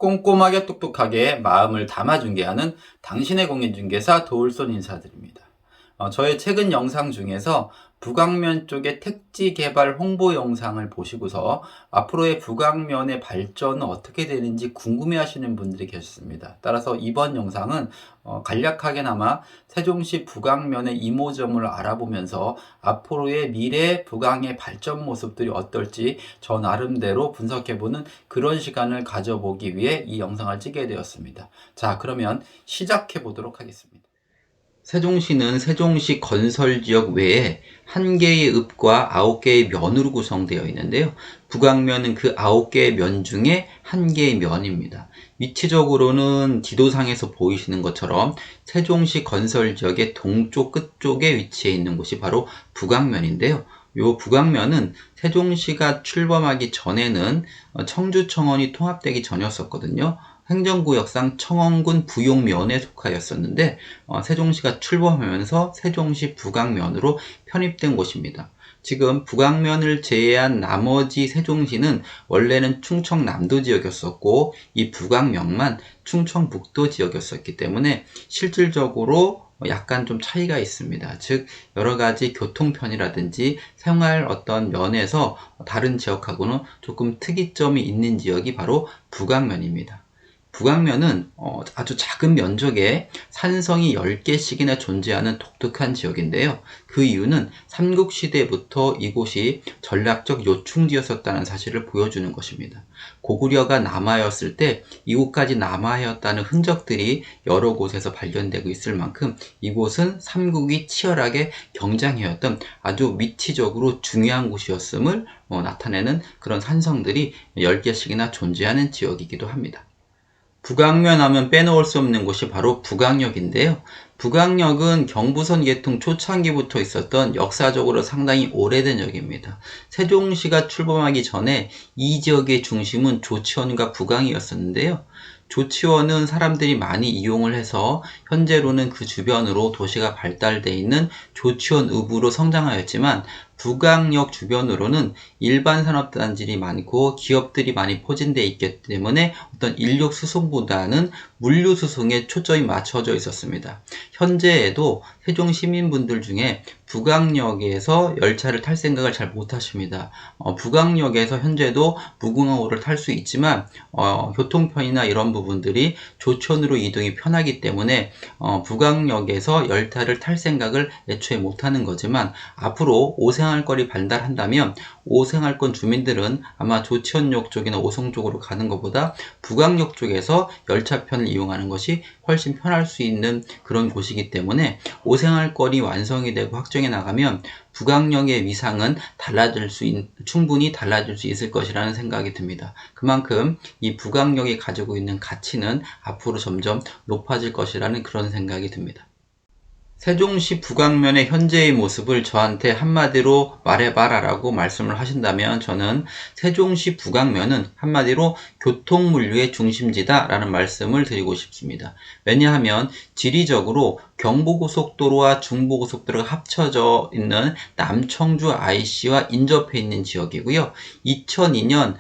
꼼꼼하게 똑똑하게 마음을 담아 중개하는 당신의 공인중개사 도울손 인사드립니다. 저의 최근 영상 중에서 북악면 쪽의 택지 개발 홍보 영상을 보시고서 앞으로의 북악면의 발전은 어떻게 되는지 궁금해 하시는 분들이 계셨습니다. 따라서 이번 영상은 간략하게나마 세종시 북악면의 이모점을 알아보면서 앞으로의 미래 북악의 발전 모습들이 어떨지 저 나름대로 분석해보는 그런 시간을 가져보기 위해 이 영상을 찍게 되었습니다. 자, 그러면 시작해 보도록 하겠습니다. 세종시는 세종시 건설지역 외에 1개의 읍과 9개의 면으로 구성되어 있는데요. 북악면은 그 9개의 면 중에 1개의 면입니다. 위치적으로는 지도상에서 보이시는 것처럼 세종시 건설지역의 동쪽 끝쪽에 위치해 있는 곳이 바로 북악면인데요. 요 북악면은 세종시가 출범하기 전에는 청주청원이 통합되기 전이었었거든요. 행정구역상 청원군 부용면에 속하였었는데 세종시가 출범하면서 세종시 북악면으로 편입된 곳입니다. 지금 북악면을 제외한 나머지 세종시는 원래는 충청남도 지역이었었고 이 북악면만 충청북도 지역이었었기 때문에 실질적으로 약간 좀 차이가 있습니다. 즉 여러 가지 교통편이라든지 생활 어떤 면에서 다른 지역하고는 조금 특이점이 있는 지역이 바로 북악면입니다. 북악면은 아주 작은 면적에 산성이 10개씩이나 존재하는 독특한 지역인데요. 그 이유는 삼국시대부터 이곳이 전략적 요충지였었다는 사실을 보여주는 것입니다. 고구려가 남하였을 때 이곳까지 남하였다는 흔적들이 여러 곳에서 발견되고 있을 만큼 이곳은 삼국이 치열하게 경쟁해왔던 아주 위치적으로 중요한 곳이었음을 나타내는 그런 산성들이 10개씩이나 존재하는 지역이기도 합니다. 북악면 하면 빼놓을 수 없는 곳이 바로 북악역인데요. 북악역은 경부선 개통 초창기부터 있었던 역사적으로 상당히 오래된 역입니다. 세종시가 출범하기 전에 이 지역의 중심은 조치원과 북악이었었는데요. 조치원은 사람들이 많이 이용을 해서 현재로는 그 주변으로 도시가 발달되어 있는 조치원읍으로 성장하였지만 북악역 주변으로는 일반 산업단지들이 많고 기업들이 많이 포진되어 있기 때문에 어떤 인력 수송보다는 물류 수송에 초점이 맞춰져 있었습니다. 현재에도 세종 시민분들 중에 북악역에서 열차를 탈 생각을 잘 못하십니다. 북악역에서 현재도 무궁화호를 탈 수 있지만 교통편이나 이런 부분들이 조천으로 이동이 편하기 때문에 북악역에서 열차를 탈 생각을 애초에 못하는 거지만 앞으로 오생활권이 발달한다면 오생활권 주민들은 아마 조치원역 쪽이나 오송 쪽으로 가는 것보다 북악역 쪽에서 열차편을 이용하는 것이 훨씬 편할 수 있는 그런 곳이기 때문에 오생활권이 완성이 되고 확정해 나가면 북악역의 위상은 충분히 달라질 수 있을 것이라는 생각이 듭니다. 그만큼 이 북악역이 가지고 있는 가치는 앞으로 점점 높아질 것이라는 그런 생각이 듭니다. 세종시 북악면의 현재의 모습을 저한테 한마디로 말해봐라 라고 말씀을 하신다면 저는 세종시 북악면은 한마디로 교통물류의 중심지다 라는 말씀을 드리고 싶습니다. 왜냐하면 지리적으로 경부고속도로와 중부고속도로가 합쳐져 있는 남청주 IC와 인접해 있는 지역이고요. 2002년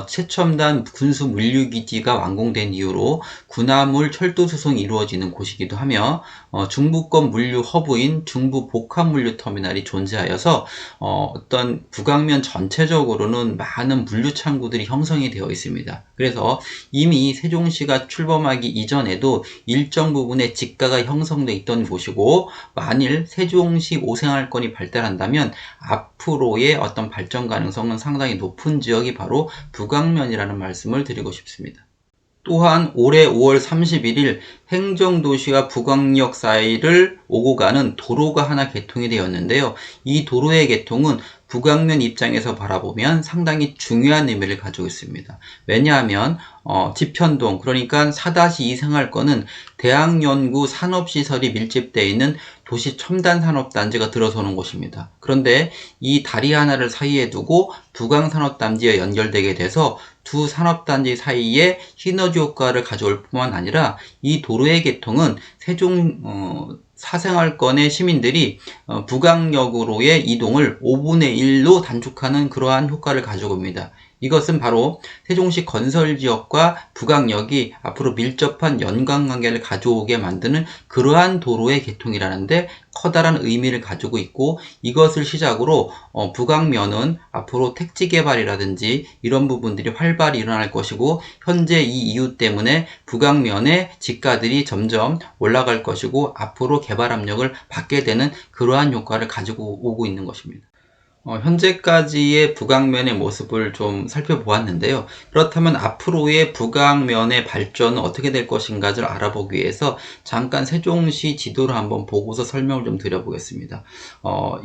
최첨단 군수물류기지가 완공된 이후로 군화물 철도 수송이 이루어지는 곳이기도 하며 중부권 물류 허브인 중부 복합물류 터미널이 존재하여서 어떤 북악면 전체적으로는 많은 물류 창구들이 형성이 되어 있습니다. 그래서 이미 세종시가 출범하기 이전에도 일정 부분의 지가가 형성돼 있던 곳이고 만일 세종시 오생활권이 발달한다면 앞으로의 어떤 발전 가능성은 상당히 높은 지역이 바로 북악면이라는 말씀을 드리고 싶습니다. 또한 올해 5월 31일 행정도시와 북악역 사이를 오고 가는 도로가 하나 개통이 되었는데요. 이 도로의 개통은 북악면 입장에서 바라보면 상당히 중요한 의미를 가지고 있습니다. 왜냐하면 지편동 그러니까 4-2 생활권은 대학연구 산업시설이 밀집되어 있는 도시 첨단 산업단지가 들어서는 곳입니다. 그런데 이 다리 하나를 사이에 두고 북악산업단지에 연결되게 돼서 두 산업단지 사이에 시너지 효과를 가져올 뿐만 아니라 이 도로의 개통은 세종 사생활권의 시민들이 북악역으로의 이동을 5분의 1로 단축하는 그러한 효과를 가지고 옵니다. 이것은 바로 세종시 건설지역과 부강역이 앞으로 밀접한 연관관계를 가져오게 만드는 그러한 도로의 개통이라는데 커다란 의미를 가지고 있고, 이것을 시작으로 부강면은 앞으로 택지 개발이라든지 이런 부분들이 활발히 일어날 것이고, 현재 이 이유 때문에 부강면의 지가들이 점점 올라갈 것이고 앞으로 개발 압력을 받게 되는 그러한 효과를 가지고 오고 있는 것입니다. 현재까지의 부강면의 모습을 좀 살펴보았는데요. 그렇다면 앞으로의 부강면의 발전은 어떻게 될 것인가를 알아보기 위해서 잠깐 세종시 지도를 한번 보고서 설명을 좀 드려보겠습니다.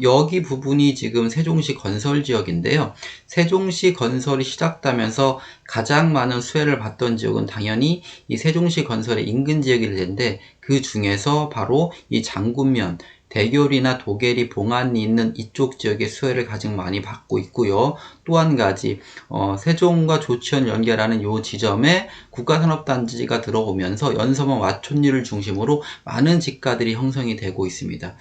여기 부분이 지금 세종시 건설 지역인데요. 세종시 건설이 시작되면서 가장 많은 수혜를 받던 지역은 당연히 이 세종시 건설의 인근 지역일 텐데, 그 중에서 바로 이 장군면, 대교리나 도계리, 봉안이 있는 이쪽 지역의 수혜를 가장 많이 받고 있고요. 또 한 가지, 세종과 조치원 연결하는 이 지점에 국가산업단지가 들어오면서 연서원 와촌리를 중심으로 많은 지가들이 형성이 되고 있습니다.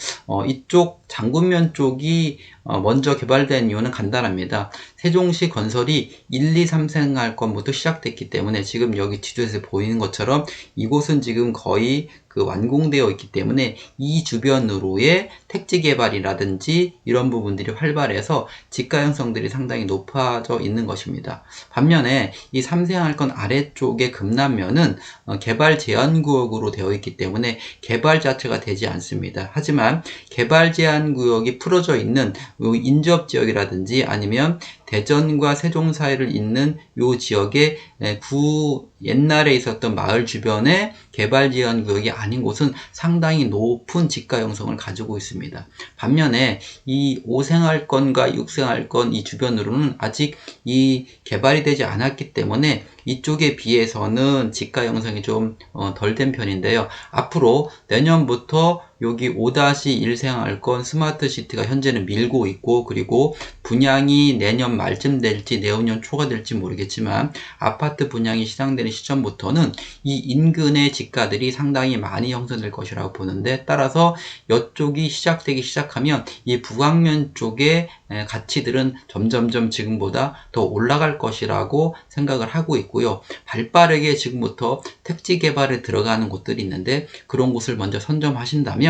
이쪽 장군면 쪽이 먼저 개발된 이유는 간단합니다. 세종시 건설이 1, 2, 3생활권부터 시작됐기 때문에 지금 여기 지도에서 보이는 것처럼 이곳은 지금 거의 완공되어 있기 때문에 이 주변으로의 택지 개발이라든지 이런 부분들이 활발해서 지가 형성들이 상당히 높아져 있는 것입니다. 반면에 이 3생활권 아래쪽의 금남면은 개발 제한 구역으로 되어 있기 때문에 개발 자체가 되지 않습니다. 하지만 개발 제한 구역이 풀어져 있는 인접 지역이라든지 아니면 대전과 세종 사이를 잇는 요 지역에 옛날에 있었던 마을 주변에 개발 제한 구역이 아닌 곳은 상당히 높은 지가 형성을 가지고 있습니다. 반면에 이 5생활권과 6생활권 이 주변으로는 아직 이 개발이 되지 않았기 때문에 이쪽에 비해서는 지가 형성이 좀 덜 된 편인데요. 앞으로 내년부터 여기 5-1생활권 스마트시티가 현재는 밀고 있고, 그리고 분양이 내년 말쯤 될지 내후년 초가 될지 모르겠지만 아파트 분양이 시작되는 시점부터는 이 인근의 지가들이 상당히 많이 형성될 것이라고 보는데, 따라서 이쪽이 시작되기 시작하면 이 부강면 쪽의 가치들은 점점점 지금보다 더 올라갈 것이라고 생각을 하고 있고요. 발빠르게 지금부터 택지 개발에 들어가는 곳들이 있는데 그런 곳을 먼저 선점하신다면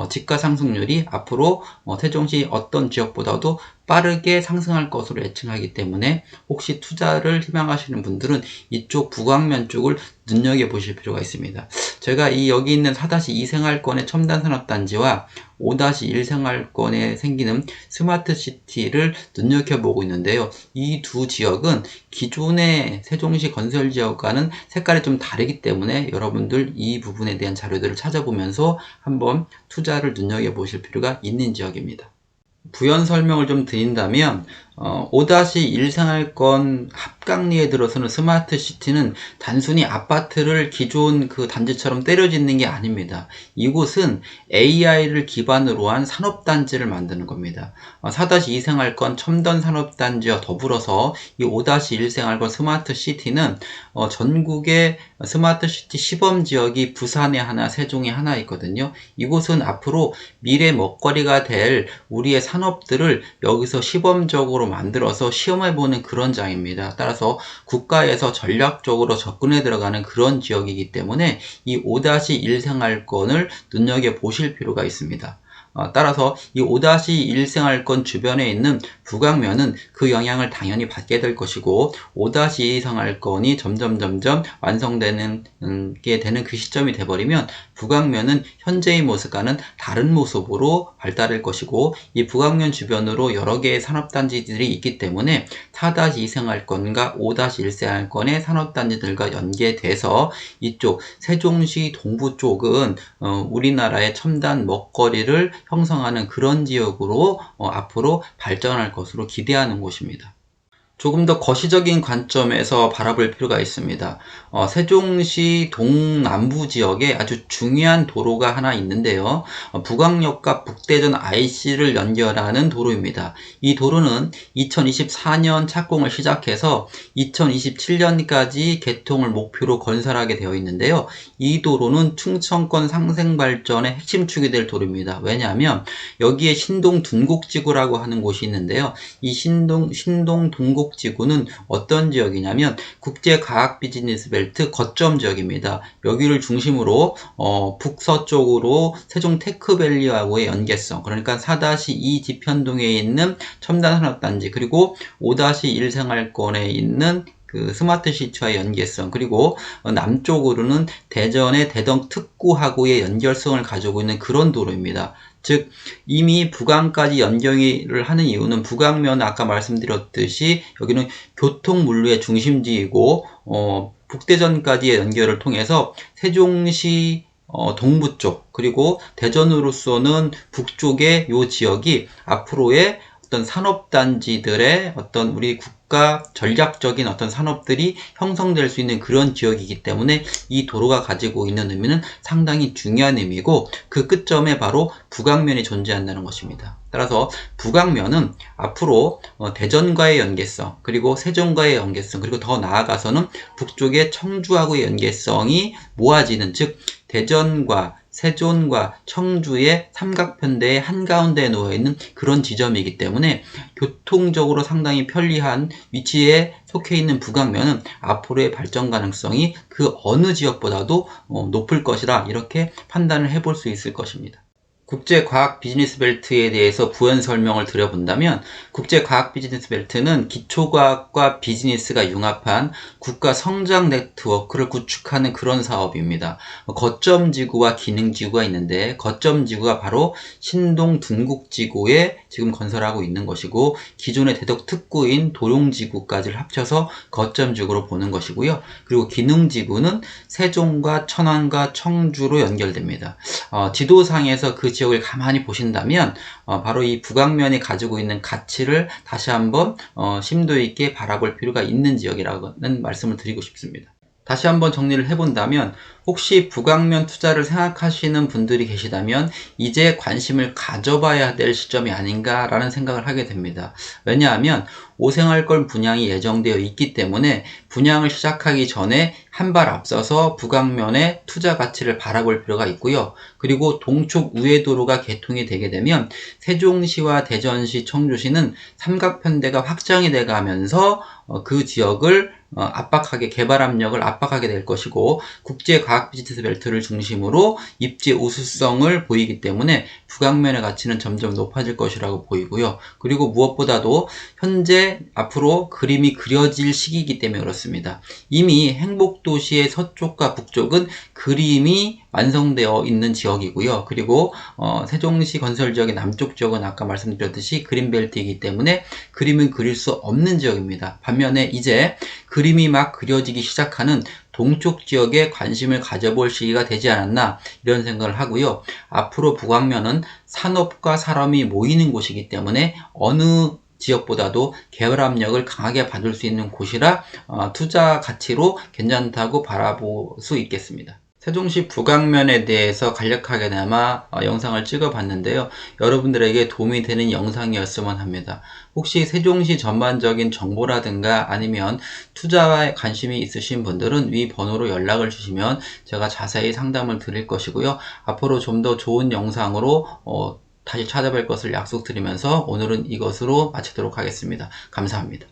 지가 상승률이 앞으로 세종시 어떤 지역보다도 빠르게 상승할 것으로 예측하기 때문에 혹시 투자를 희망하시는 분들은 이쪽 부강면 쪽을 눈여겨보실 필요가 있습니다. 제가 여기 있는 4-2생활권의 첨단산업단지와 5-1생활권에 생기는 스마트시티를 눈여겨보고 있는데요. 이 두 지역은 기존의 세종시 건설지역과는 색깔이 좀 다르기 때문에 여러분들 이 부분에 대한 자료들을 찾아보면서 한번 투자를 눈여겨보실 필요가 있는 지역입니다. 부연 설명을 좀 드린다면 5-1생활권 합강리에 들어서는 스마트시티는 단순히 아파트를 기존 그 단지처럼 때려짓는 게 아닙니다. 이곳은 AI를 기반으로 한 산업단지를 만드는 겁니다. 4-2생활권 첨단산업단지와 더불어서 이 5-1생활권 스마트시티는 전국의 스마트시티 시범지역이 부산에 하나, 세종에 하나 있거든요. 이곳은 앞으로 미래 먹거리가 될 우리의 산업들을 여기서 시범적으로 만들어서 시험해보는 그런 장입니다. 따라서 국가에서 전략적으로 접근해 들어가는 그런 지역이기 때문에 이 5-1생활권을 눈여겨보실 필요가 있습니다. 따라서 이 5-1생활권 주변에 있는 부강면은 그 영향을 당연히 받게 될 것이고, 5-2생활권이 점점 완성되는 게 되는 그 시점이 돼버리면 부강면은 현재의 모습과는 다른 모습으로 발달할 것이고, 이 부강면 주변으로 여러 개의 산업단지들이 있기 때문에 4-2생활권과 5-1생활권의 산업단지들과 연계돼서 이쪽 세종시 동부 쪽은 우리나라의 첨단 먹거리를 형성하는 그런 지역으로 앞으로 발전할 것으로 기대하는 곳입니다. 조금 더 거시적인 관점에서 바라볼 필요가 있습니다. 세종시 동남부 지역에 아주 중요한 도로가 하나 있는데요. 부강역과 북대전 IC를 연결하는 도로입니다. 이 도로는 2024년 착공을 시작해서 2027년까지 개통을 목표로 건설하게 되어 있는데요. 이 도로는 충청권 상생발전의 핵심축이 될 도로입니다. 왜냐하면 여기에 신동 둔곡지구라고 하는 곳이 있는데요. 이 신동 둔곡지구는 동북지구는 어떤 지역이냐면 국제과학비즈니스벨트 거점 지역입니다. 여기를 중심으로 북서쪽으로 세종 테크밸리하고의 연계성, 그러니까 4-2 지편동에 있는 첨단산업단지, 그리고 5-1 생활권에 있는 그 스마트 시티와의 연계성, 그리고 남쪽으로는 대전의 대덕 특구하고의 연결성을 가지고 있는 그런 도로입니다. 즉 이미 북항까지 연결을 하는 이유는 북항면 아까 말씀드렸듯이 여기는 교통물류의 중심지이고 북대전까지의 연결을 통해서 세종시 동부 쪽, 그리고 대전으로서는 북쪽의 요 지역이 앞으로의 어떤 산업단지들의 어떤 우리 국가 전략적인 어떤 산업들이 형성될 수 있는 그런 지역이기 때문에 이 도로가 가지고 있는 의미는 상당히 중요한 의미고, 그 끝점에 바로 북항면이 존재한다는 것입니다. 따라서 북항면은 앞으로 대전과의 연계성, 그리고 세종과의 연계성, 그리고 더 나아가서는 북쪽의 청주하고의 연계성이 모아지는, 즉 대전과 세종과 청주의 삼각편대의 한가운데에 놓여있는 그런 지점이기 때문에 교통적으로 상당히 편리한 위치에 속해 있는 북항면은 앞으로의 발전 가능성이 그 어느 지역보다도 높을 것이다, 이렇게 판단을 해볼 수 있을 것입니다. 국제과학비즈니스벨트에 대해서 부연 설명을 드려본다면, 국제과학비즈니스벨트는 기초과학과 비즈니스가 융합한 국가 성장 네트워크를 구축하는 그런 사업입니다. 거점지구와 기능지구가 있는데, 거점지구가 바로 신동 둔국지구에 지금 건설하고 있는 것이고, 기존의 대덕 특구인 도룡지구까지를 합쳐서 거점지구로 보는 것이고요. 그리고 기능지구는 세종과 천안과 청주로 연결됩니다. 지도상에서 그 지역을 가만히 보신다면 바로 이 북항면이 가지고 있는 가치를 다시 한번 심도 있게 바라볼 필요가 있는 지역이라는 말씀을 드리고 싶습니다. 다시 한번 정리를 해본다면, 혹시 북항면 투자를 생각하시는 분들이 계시다면 이제 관심을 가져봐야 될 시점이 아닌가라는 생각을 하게 됩니다. 왜냐하면 오생활권 분양이 예정되어 있기 때문에 분양을 시작하기 전에 한 발 앞서서 북항면의 투자 가치를 바라볼 필요가 있고요. 그리고 동쪽 우회도로가 개통이 되게 되면 세종시와 대전시, 청주시는 삼각편대가 확장이 돼 가면서 그 지역을 압박하게, 개발 압력을 압박하게 될 것이고, 국제과학비즈니스벨트를 중심으로 입지 우수성을 보이기 때문에 북항면의 가치는 점점 높아질 것이라고 보이고요. 그리고 무엇보다도 현재 앞으로 그림이 그려질 시기이기 때문에 그렇습니다. 이미 행복도시의 서쪽과 북쪽은 그림이 완성되어 있는 지역이고요. 그리고 세종시 건설 지역의 남쪽 지역은 아까 말씀드렸듯이 그린벨트이기 때문에 그림은 그릴 수 없는 지역입니다. 반면에 이제 그림이 막 그려지기 시작하는 동쪽 지역에 관심을 가져볼 시기가 되지 않았나, 이런 생각을 하고요. 앞으로 북항면은 산업과 사람이 모이는 곳이기 때문에 어느 지역보다도 개발 압력을 강하게 받을 수 있는 곳이라 투자 가치로 괜찮다고 바라볼 수 있겠습니다. 세종시 북항면에 대해서 간략하게나마 영상을 찍어 봤는데요. 여러분들에게 도움이 되는 영상이었으면 합니다. 혹시 세종시 전반적인 정보라든가 아니면 투자에 관심이 있으신 분들은 위 번호로 연락을 주시면 제가 자세히 상담을 드릴 것이고요. 앞으로 좀 더 좋은 영상으로 다시 찾아뵐 것을 약속드리면서 오늘은 이것으로 마치도록 하겠습니다. 감사합니다.